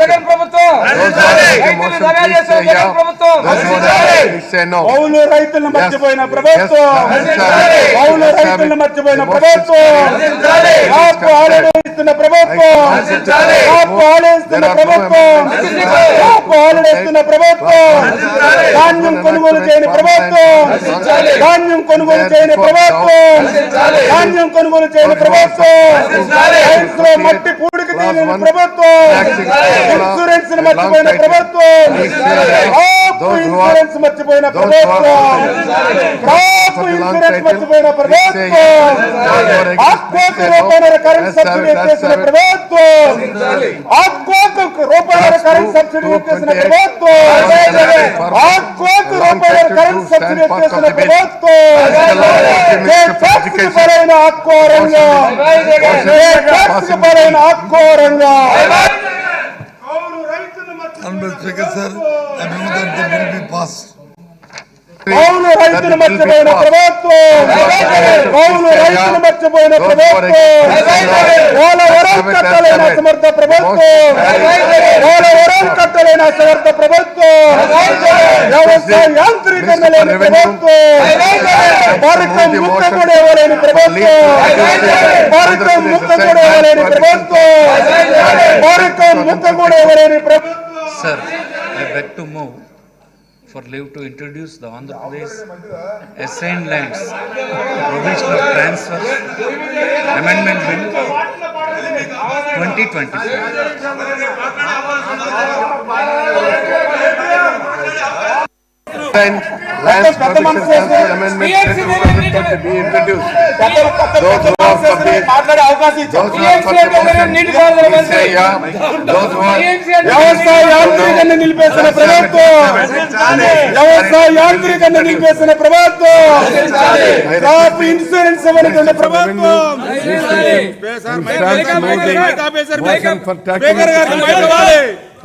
జగన్ ప్రభుత్వం కౌలు రైతులను మర్చిపోయిన ప్రభుత్వం, కౌలు రైతులను మర్చిపోయిన ప్రభుత్వం, కాపు ఆలోచిస్తున్న ప్రభుత్వం, కాపు ఆలోచిస్తున్న ప్రభుత్వం, కాపు ఆలోచిస్తున్న ప్రభుత్వం, ధాన్యం కొనుగోలు చేయని ప్రభుత్వం, ధాన్యం కొనుగోలు చేయని ప్రభుత్వం, ధాన్యం కొనుగోలు చేయని ప్రభుత్వం, రైతుల మట్టి పూడికి తీయని ప్రభుత్వం, ఇన్సూరెన్స్ మర్చిపోయిన ప్రభుత్వం, ఇన్సూరెన్స్ మర్చిపోయిన ప్రభుత్వం, ఇన్సూరెన్స్ మర్చిపోయిన ప్రభుత్వం, ఆక్వాకు రూపాయల కరెంట్ సబ్సిడీ చేసిన ప్రభుత్వం, ఆక్వాకు రూపాయల కరెంట్ సబ్సిడీ చేసిన ప్రభుత్వం, ఆక్వాకు రూపాయల కరెంట్ సబ్సిడీ చేసిన ప్రభుత్వం, బలైన ఆక్వా రంగం, బలైన ఆక్వా రంగం. Honorable Speaker, sir, I move that the bill be passed. కౌలు రైతులు మర్చిపోయిన ప్రభుత్వం, కౌలు రైతులు మర్చిపోయిన ప్రభుత్వం, పోలవరం కట్టలేని అసమర్థ ప్రభుత్వం, పోలవరం కట్టలేని అసమర్థ ప్రభుత్వం, వ్యవసాయ యాంత్రీకరణ లేని ప్రభుత్వం, భారతం ముక్త కూడా ఇవ్వలేని ప్రభుత్వం, భారతం ముక్త కూడా ఇవ్వలేని ప్రభుత్వం, భారతం ముక్త కూడా ఇవ్వలేని ప్రభుత్వం. Sir, I beg to move for leave to introduce the Andhra Pradesh Assigned Lands Provisional Transfer Amendment Bill 2024. Lands Provision Transfer Amendment 2024 be introduced. Those who are for this, those who are for the motion, please say yeah. Those who are వ్యవసాయ యాంత్రీకరణ నిలిపేసిన ప్రభుత్వం, వ్యవసాయ యాంత్రీకరణ నిలిపేసిన ప్రభుత్వం, crop insurance ఇవ్వని ప్రభుత్వం,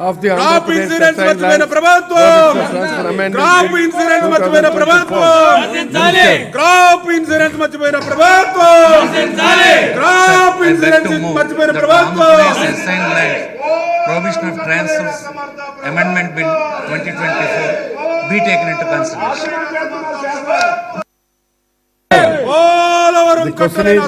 of the crop insurance మర్చిపోయిన ప్రభుత్వం, క్రాప్ ఇన్సూరెన్స్ మర్చిపోయిన ప్రభుత్వం, క్రాప్ ఇన్సూరెన్స్ మర్చిపోయిన ప్రభుత్వం, క్రాప్ ఇన్సూరెన్స్ మర్చిపోయిన ప్రభుత్వం. Assigned Lands Provisional Transfers Amendment Bill 2024 be taken into consideration. Polavaram కట్టలేని